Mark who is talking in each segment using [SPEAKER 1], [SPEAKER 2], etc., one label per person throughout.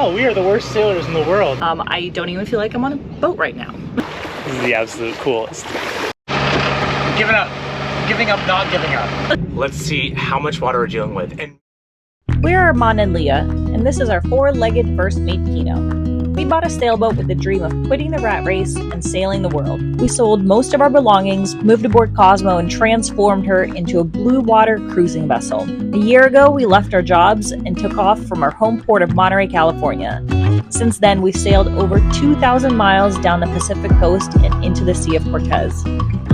[SPEAKER 1] tell, we are the worst sailors in the world.
[SPEAKER 2] I don't even feel like I'm on a boat right now.
[SPEAKER 1] This is the absolute coolest. Giving up, not giving up. Let's see how much water we're dealing with. And
[SPEAKER 2] We're Armand and Leah, and this is our four-legged first mate Kino. We bought a sailboat with the dream of quitting the rat race and sailing the world. We sold most of our belongings, moved aboard Cosmo, and transformed her into a blue water cruising vessel. A year ago, we left our jobs and took off from our home port of Monterey, California. Since then, we've sailed over 2,000 miles down the Pacific coast and into the Sea of Cortez.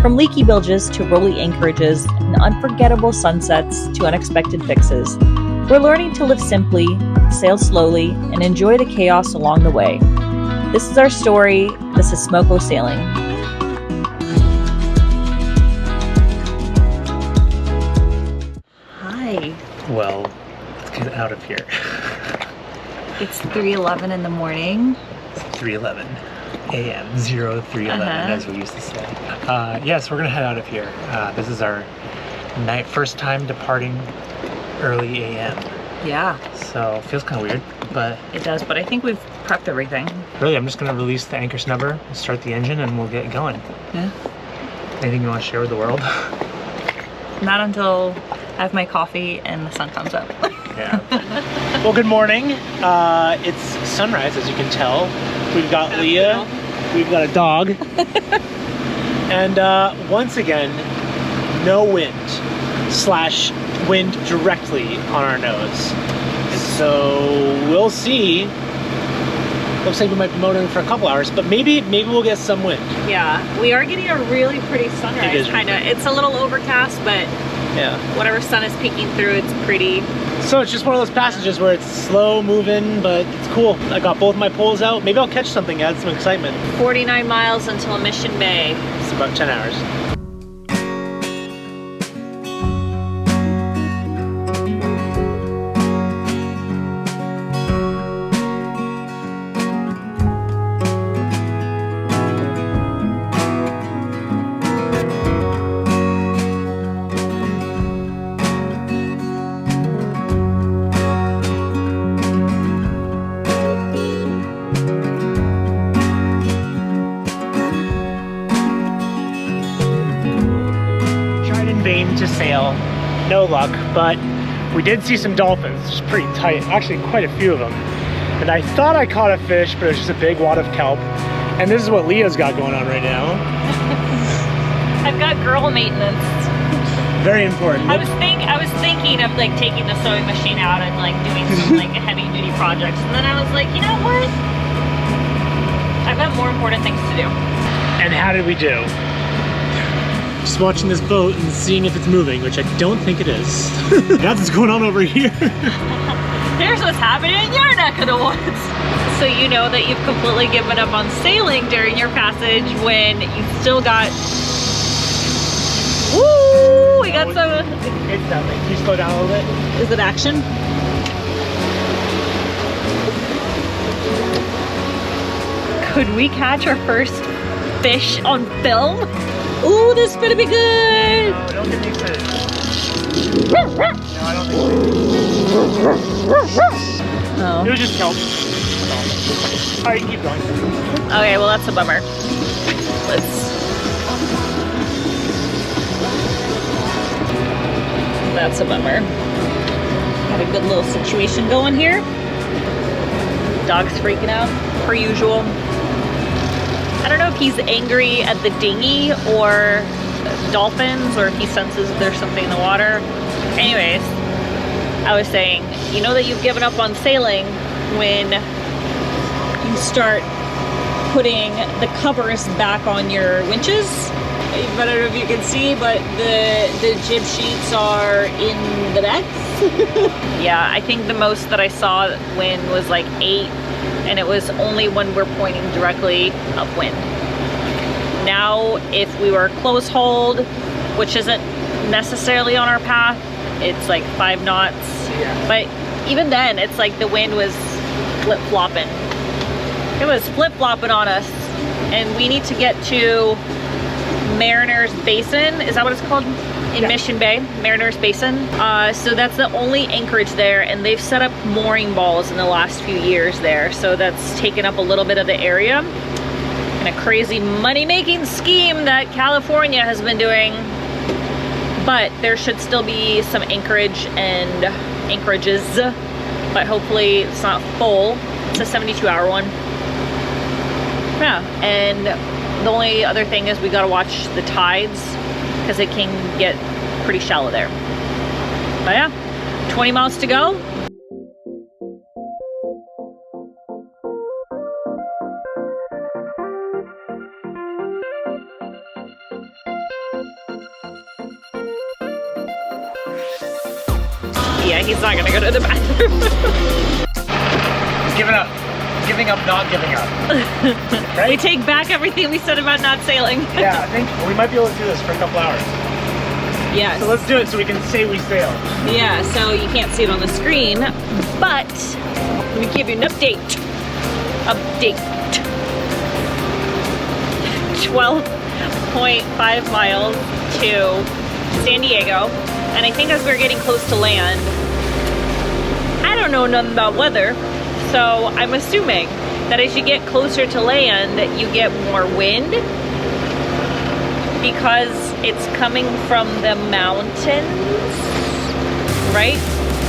[SPEAKER 2] From leaky bilges to rolly anchorages and unforgettable sunsets to unexpected fixes, we're learning to live simply, sail slowly, and enjoy the chaos along the way. This is our story. This is Smoko Sailing. Hi.
[SPEAKER 1] well, let's get out of here.
[SPEAKER 2] It's 3:11 in the morning.
[SPEAKER 1] 3:11 a.m. 03:11 as we used to say. Yes, we're gonna head out of here. This is our first time departing early a.m.
[SPEAKER 2] Yeah,
[SPEAKER 1] So it feels kind of weird, but
[SPEAKER 2] it does, but I think we've prepped everything.
[SPEAKER 1] really I'm just gonna release the anchor snubber, start the engine, and we'll get going.
[SPEAKER 2] Yeah.
[SPEAKER 1] Anything you want to share with the world?
[SPEAKER 2] Not until I have my coffee and the sun comes up.
[SPEAKER 1] Yeah. Well, good morning. It's sunrise, as you can tell. We've got Leah, we've got a dog, and once again, no wind / wind directly on our nose. So we'll see. Looks like we might be motoring for a couple hours, but maybe we'll get some wind.
[SPEAKER 2] Yeah, we are getting a really pretty sunrise.
[SPEAKER 1] It is
[SPEAKER 2] kind of.
[SPEAKER 1] really
[SPEAKER 2] It's a little overcast, but
[SPEAKER 1] Yeah.
[SPEAKER 2] whatever sun is peeking through, it's pretty.
[SPEAKER 1] So it's just one of those passages where it's slow moving, but it's cool. I got both my poles out. Maybe I'll catch something, add some excitement.
[SPEAKER 2] 49 miles until Mission Bay.
[SPEAKER 1] It's about 10 hours. To sail, no luck, but we did see some dolphins, just pretty tight, actually quite a few of them. And I thought I caught a fish, but it was just a big wad of kelp. And this is what Leah's got going on right now.
[SPEAKER 2] I've got girl maintenance.
[SPEAKER 1] Very important.
[SPEAKER 2] I was thinking of like taking the sewing machine out and like doing some like heavy duty projects, and then I was like, you know what? I've got more important things to do.
[SPEAKER 1] And how did we do? Just watching this boat and seeing if it's moving, which I don't think it is. That's what's going on over here.
[SPEAKER 2] Here's what's happening in your neck of the woods. So you know that you've completely given up on sailing during your passage when you've still got... Woo! We got some...
[SPEAKER 1] It's nothing. Can you slow down a little bit?
[SPEAKER 2] Is it action? Could we catch our first fish on film? Ooh, this is gonna be good!
[SPEAKER 1] No, don't get me excited. No, I don't think so.
[SPEAKER 2] Oh.
[SPEAKER 1] It was just kelp. Alright, keep going.
[SPEAKER 2] Okay, well that's a bummer. That's a bummer. Got a good little situation going here. Dog's freaking out, per usual. I don't know if he's angry at the dinghy or dolphins, or if he senses there's something in the water. Anyways, I was saying, you know that you've given up on sailing when you start putting the covers back on your winches. I don't know if you can see, but the jib sheets are in the decks. Yeah, I think the most that I saw wind was like 8, and it was only when we're pointing directly upwind. Now, if we were close hold, which isn't necessarily on our path, it's like 5 knots.
[SPEAKER 1] Yeah.
[SPEAKER 2] But even then, it's like the wind was flip-flopping. It was flip-flopping on us, and we need to get to Mariner's Basin. Is that what it's called? in Mission Bay, Mariners Basin. So that's the only anchorage there, and they've set up mooring balls in the last few years there. So that's taken up a little bit of the area. And a crazy money-making scheme that California has been doing. But there should still be some anchorage and anchorages, but hopefully it's not full. It's a 72-hour one. Yeah, and the only other thing is we gotta watch the tides because it can get pretty shallow there. But yeah, 20 miles to go. Yeah, he's not gonna go to the bathroom.
[SPEAKER 1] Giving up. Giving up, not giving up. Right?
[SPEAKER 2] We take back everything we said about not sailing.
[SPEAKER 1] Yeah, I think we might be able to do this for a couple hours.
[SPEAKER 2] Yes.
[SPEAKER 1] So let's do it so we can say we sailed.
[SPEAKER 2] Yeah, so you can't see it on the screen, but let me give you an update. 12.5 miles to San Diego. And I think as we're getting close to land, I don't know nothing about weather, so I'm assuming that as you get closer to land, you get more wind because it's coming from the mountains, right?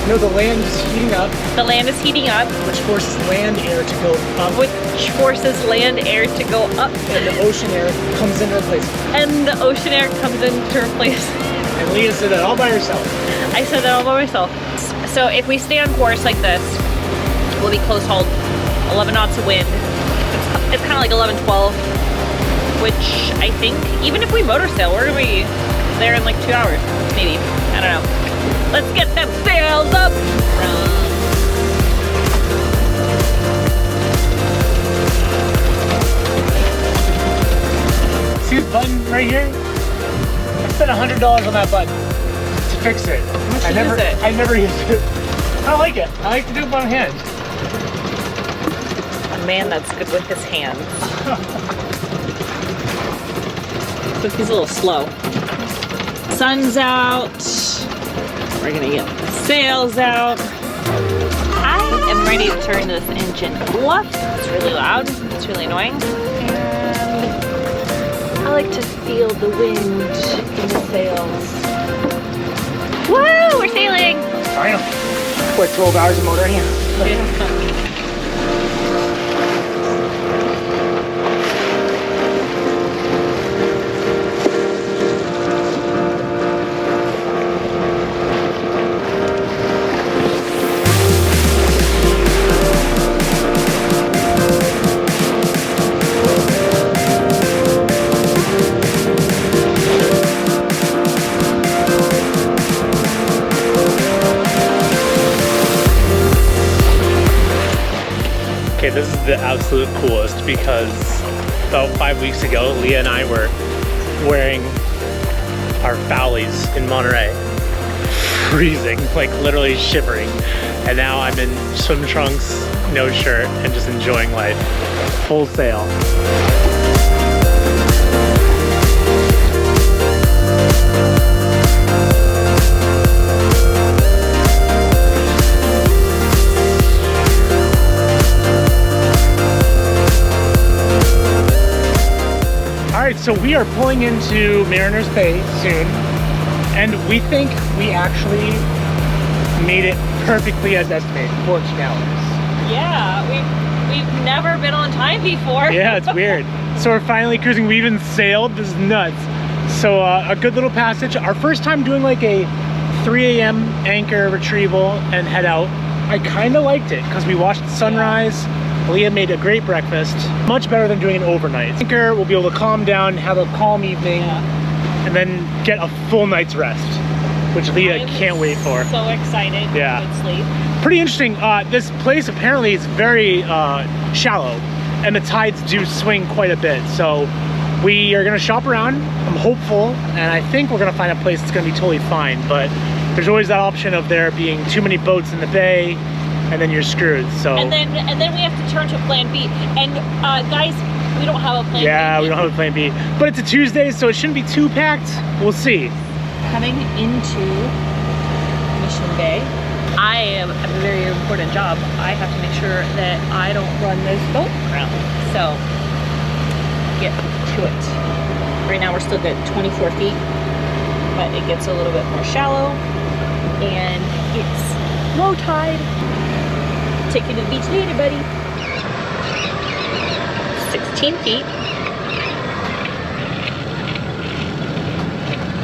[SPEAKER 1] No, the land is heating up.
[SPEAKER 2] The land is heating up.
[SPEAKER 1] Which forces land air to go up.
[SPEAKER 2] Which forces land air to go up.
[SPEAKER 1] And the ocean air comes in to replace it.
[SPEAKER 2] And the ocean air comes in to replace it.
[SPEAKER 1] And Leah said that all by herself.
[SPEAKER 2] I said that all by myself. So if we stay on course like this, we'll be close hauled, 11 knots of wind. It's kind of like 11, 12, which I think, even if we motor sail, we're gonna be there in like 2 hours, maybe. I don't know. Let's get them sails up.
[SPEAKER 1] See this button right here? I spent $100 on that button to fix it. I never use it. I like it. I like to do it by hand.
[SPEAKER 2] A man that's good with his hands. But he's a little slow. Sun's out. We're gonna get the sails out. I am ready to turn this engine off. It's really loud. It's really annoying. And I like to feel the wind in the sails. Woo! We're sailing!
[SPEAKER 1] Finally. What, 12 hours of motoring?
[SPEAKER 2] Yeah.
[SPEAKER 1] Okay, this is the absolute coolest because about 5 weeks ago, Leah and I were wearing our Fowlies in Monterey. Freezing, like literally shivering. And now I'm in swim trunks, no shirt, and just enjoying life. Full sail. Alright, so we are pulling into Mariners Bay soon, and we think we actually made it perfectly as estimated, 14 hours.
[SPEAKER 2] Yeah, we've never been on time before.
[SPEAKER 1] Yeah, it's weird. So we're finally cruising. We even sailed. This is nuts. So a good little passage. Our first time doing like a 3 a.m. anchor retrieval and head out. I kind of liked it because we watched the sunrise. Leah made a great breakfast. Much better than doing an overnight. Anchor, we'll be able to calm down, have a calm evening, and then get a full night's rest, which Leah can't wait for.
[SPEAKER 2] So excited.
[SPEAKER 1] Yeah.
[SPEAKER 2] Good sleep.
[SPEAKER 1] Pretty interesting. This place apparently is very shallow, and the tides do swing quite a bit. So we are gonna shop around. I'm hopeful, and I think we're gonna find a place that's gonna be totally fine. But there's always that option of there being too many boats in the bay, and then you're screwed. So
[SPEAKER 2] and then we have to turn to plan B. And guys, we don't have a plan B.
[SPEAKER 1] Yeah, we don't have a plan B. But it's a Tuesday, so it shouldn't be too packed. We'll see.
[SPEAKER 2] coming into Mission Bay. I have a very important job. I have to make sure that I don't run this boat around. So, get to it. Right now we're still at 24 feet, but it gets a little bit more shallow, and it's low tide. Take you to the beach later, buddy. 16 feet.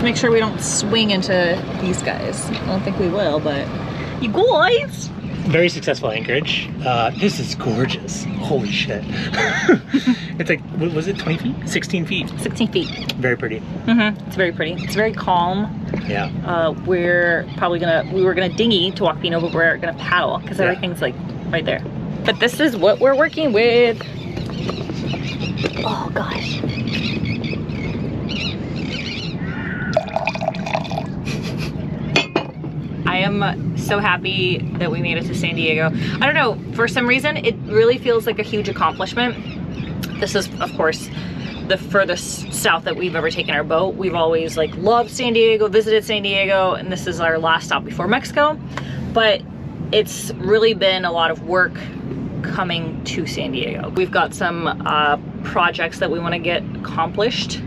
[SPEAKER 2] Make sure we don't swing into these guys. I don't think we will, but you guys.
[SPEAKER 1] Very successful anchorage. This is gorgeous. Holy shit. It's like, what was it, 20 feet? 16 feet.
[SPEAKER 2] 16 feet.
[SPEAKER 1] Very pretty.
[SPEAKER 2] It's very pretty. It's very calm.
[SPEAKER 1] Yeah.
[SPEAKER 2] We were gonna dinghy to walk Bean over, we're gonna paddle, because everything's like right there. But this is what we're working with. Oh gosh. I am so happy that we made it to San Diego. I don't know, for some reason, it really feels like a huge accomplishment. This is, of course, the furthest south that we've ever taken our boat. We've always like loved San Diego, visited San Diego, and this is our last stop before Mexico. But it's really been a lot of work coming to San Diego. We've got some projects that we want to get accomplished,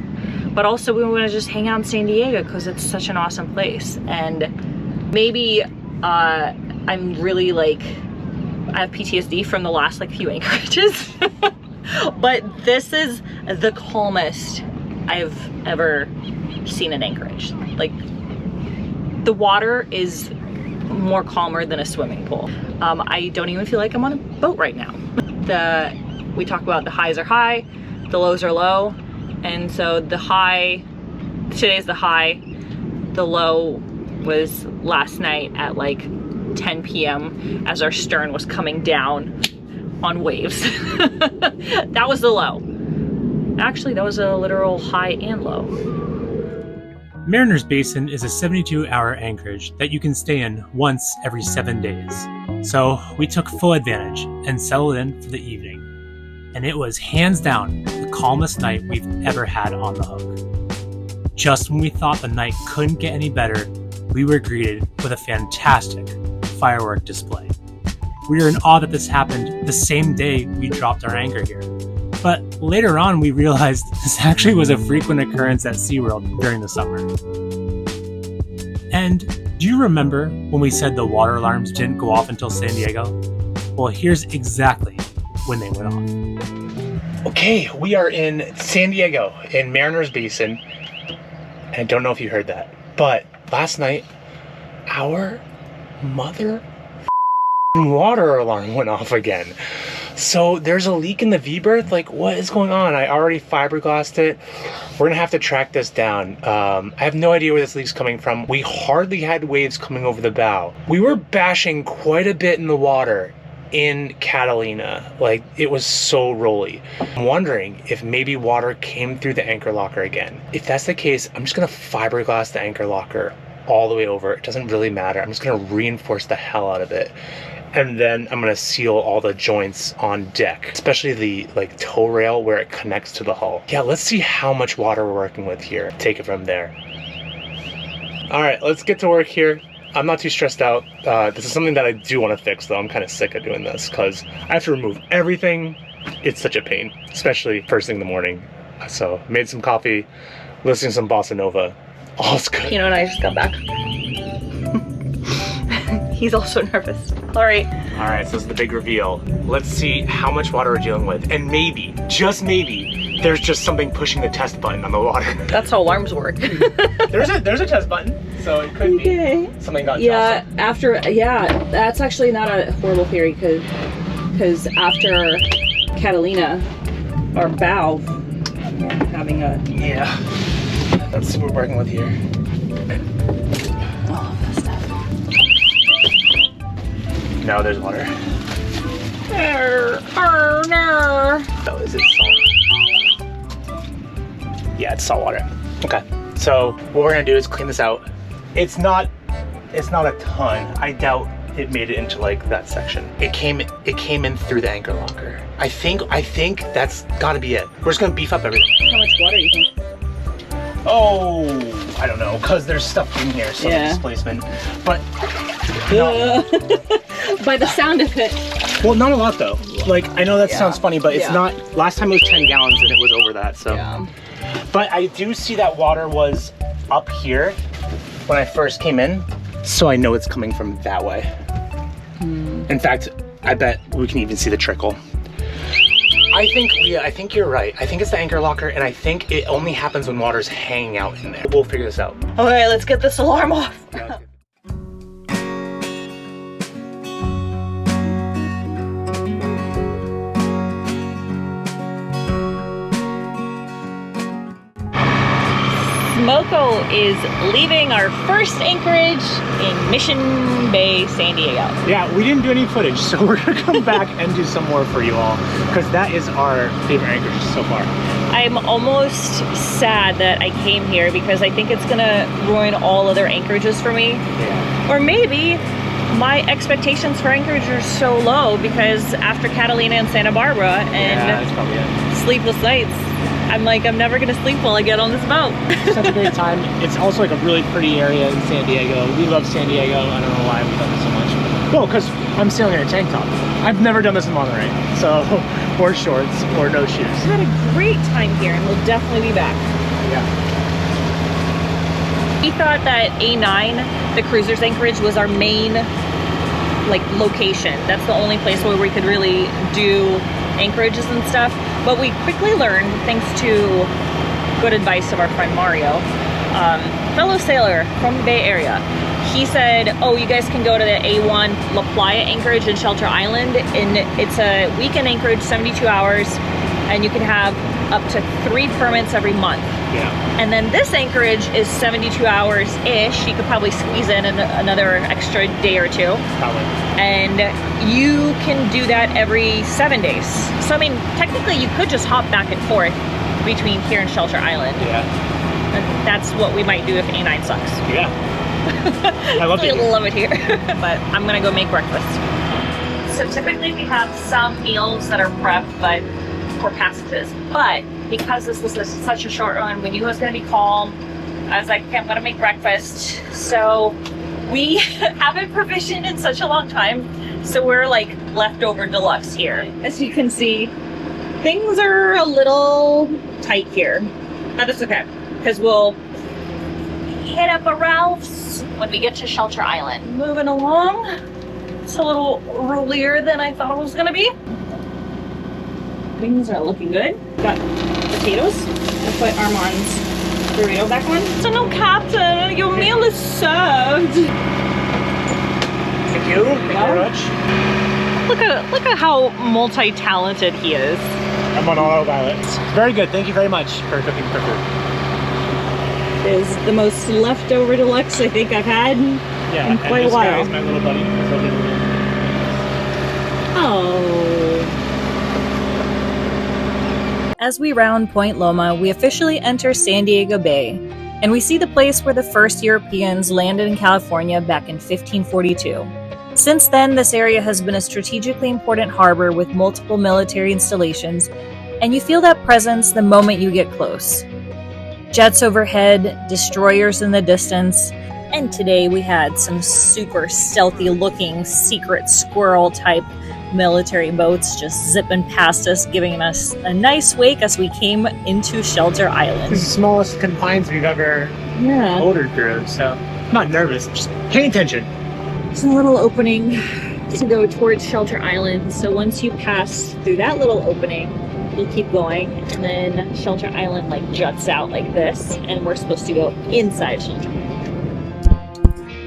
[SPEAKER 2] but also we want to just hang out in San Diego because it's such an awesome place. And maybe I'm really like, I have PTSD from the last like few anchorages, but this is the calmest I've ever seen in Anchorage. Like, the water is more calmer than a swimming pool. I don't even feel like I'm on a boat right now. We talk about the highs are high, the lows are low, and so the high, today's the high, the low was last night at like 10 p.m. as our stern was coming down on waves. That was the low. Actually, that was a literal high and low.
[SPEAKER 1] Mariners Basin is a 72-hour anchorage that you can stay in once every 7 days. So we took full advantage and settled in for the evening. And it was hands down the calmest night we've ever had on the hook. Just when we thought the night couldn't get any better, we were greeted with a fantastic firework display. We were in awe that this happened the same day we dropped our anchor here. But later on, we realized this actually was a frequent occurrence at SeaWorld during the summer. And do you remember when we said the water alarms didn't go off until San Diego? Well, here's exactly when they went off. Okay, we are in San Diego in Mariners Basin. And I don't know if you heard that, but last night, our mother water alarm went off again. So there's a leak in the V-berth. Like, what is going on? I already fiberglassed it. We're gonna have to track this down. I have no idea where this leak's coming from. We hardly had waves coming over the bow. We were bashing quite a bit in the water in Catalina. Like, it was so rolly. I'm wondering if maybe water came through the anchor locker again. If that's the case, I'm just gonna fiberglass the anchor locker all the way over. It doesn't really matter. I'm just gonna reinforce the hell out of it. And then I'm gonna seal all the joints on deck, especially the like tow rail where it connects to the hull. Yeah, let's see how much water we're working with here. Take it from there. All right, let's get to work here. I'm not too stressed out. This is something that I do want to fix though. I'm kind of sick of doing this because I have to remove everything. It's such a pain, especially first thing in the morning. So made some coffee, listening to some bossa nova. All's good.
[SPEAKER 2] You know, and I just got back. He's also nervous. All right, so this is the big reveal. Let's see how much water we're dealing with. And maybe, just maybe, there's just something pushing the test button on the water. That's how alarms work.
[SPEAKER 1] There's a test button, so it could be something got tossed.
[SPEAKER 2] That's actually not a horrible theory because after Catalina, our bow, having a...
[SPEAKER 1] Yeah, that's what we're working with here.
[SPEAKER 2] All of this stuff.
[SPEAKER 1] Now there's water. Oh, is it salt? Yeah, it's salt water. Okay, so what we're gonna do is clean this out. It's not a ton. I doubt it made it into like that section. It came in through the anchor locker. I think that's gotta be it. We're just gonna beef up everything.
[SPEAKER 2] How much water do you think?
[SPEAKER 1] Oh, I don't know, because there's stuff in here, some displacement. But no.
[SPEAKER 2] By the sound of it.
[SPEAKER 1] Well, not a lot though. Like, I know that sounds funny, but it's not. Last time it was 10 gallons and it was over that, so. Yeah. But I do see that water was up here when I first came in, so I know it's coming from that way. In fact, I bet we can even see the trickle. I think you're right. I think it's the anchor locker, and I think it only happens when water's hanging out in there. We'll figure this out.
[SPEAKER 2] Okay, let's get this alarm off. Smoko is leaving our first anchorage in Mission Bay, San Diego.
[SPEAKER 1] Yeah, we didn't do any footage, so we're gonna come back and do some more for you all, because that is our favorite anchorage so far.
[SPEAKER 2] I'm almost sad that I came here because I think it's gonna ruin all other anchorages for me.
[SPEAKER 1] Yeah.
[SPEAKER 2] Or maybe my expectations for Anchorage are so low because after Catalina and Santa Barbara and
[SPEAKER 1] that's probably it.
[SPEAKER 2] Sleepless nights, I'm like, I'm never gonna sleep while I get on this boat.
[SPEAKER 1] Such a great time. It's also like a really pretty area in San Diego. We love San Diego. I don't know why we've done this so much. Well, because I'm sailing in a tank top. I've never done this in Monterey, so, or shorts, or no shoes.
[SPEAKER 2] We had a great time here and we'll definitely be back.
[SPEAKER 1] Yeah.
[SPEAKER 2] We thought that A9, the cruiser's anchorage, was our main like location. That's the only place where we could really do anchorages and stuff. But we quickly learned, thanks to good advice of our friend Mario, fellow sailor from the Bay Area. He said, oh, you guys can go to the A1 La Playa anchorage in Shelter Island, and it's a weekend anchorage, 72 hours, and you can have up to 3 permits every month.
[SPEAKER 1] Yeah.
[SPEAKER 2] And then this anchorage is 72 hours-ish. You could probably squeeze in another extra day or two.
[SPEAKER 1] Probably.
[SPEAKER 2] And you can do that every 7 days. So, I mean, technically you could just hop back and forth between here and Shelter Island.
[SPEAKER 1] Yeah.
[SPEAKER 2] And that's what we might do if A9 sucks.
[SPEAKER 1] Yeah. I love it.
[SPEAKER 2] I love it here. But I'm gonna go make breakfast. So typically we have some meals that are prepped, but for passages. But because this was such a short run, we knew it was gonna be calm. I was like, okay, I'm gonna make breakfast. So we haven't provisioned in such a long time. So we're like leftover deluxe here. As you can see, things are a little tight here. But it's okay, because we'll hit up a Ralph's when we get to Shelter Island. Moving along. It's a little rollier than I thought it was gonna be. Things are looking good. Got potatoes. I'll put Armand's burrito back on. So no, Captain, your meal is served.
[SPEAKER 1] Thank you. Thank you very much.
[SPEAKER 2] Look at how multi-talented he is.
[SPEAKER 1] I'm on autopilot. Very good. Thank you very much for cooking for food.
[SPEAKER 2] Is the most leftover deluxe I think I've had in quite a while.
[SPEAKER 1] This guy is my little buddy.
[SPEAKER 2] Oh.
[SPEAKER 3] As we round Point Loma, we officially enter San Diego Bay, and we see the place where the first Europeans landed in California back in 1542. Since then, this area has been a strategically important harbor with multiple military installations, and you feel that presence the moment you get close. Jets overhead, destroyers in the distance, and today we had some super stealthy looking secret squirrel type military boats just zipping past us, giving us a nice wake as we came into Shelter Island.
[SPEAKER 1] This is the smallest confines we've ever motored through, so I'm not nervous, just pay attention.
[SPEAKER 2] It's a little opening to go towards Shelter Island, so once you pass through that little opening, you'll keep going, and then Shelter Island like juts out like this, and we're supposed to go inside Shelter Island.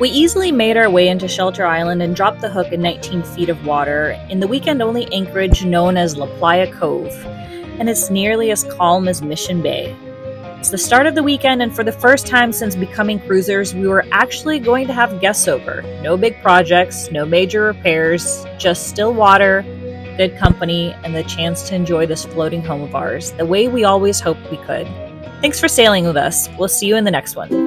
[SPEAKER 3] We easily made our way into Shelter Island and dropped the hook in 19 feet of water in the weekend-only anchorage known as La Playa Cove, and it's nearly as calm as Mission Bay. It's the start of the weekend, and for the first time since becoming cruisers, we were actually going to have guests over. No big projects, no major repairs, just still water, good company, and the chance to enjoy this floating home of ours, the way we always hoped we could. Thanks for sailing with us. We'll see you in the next one.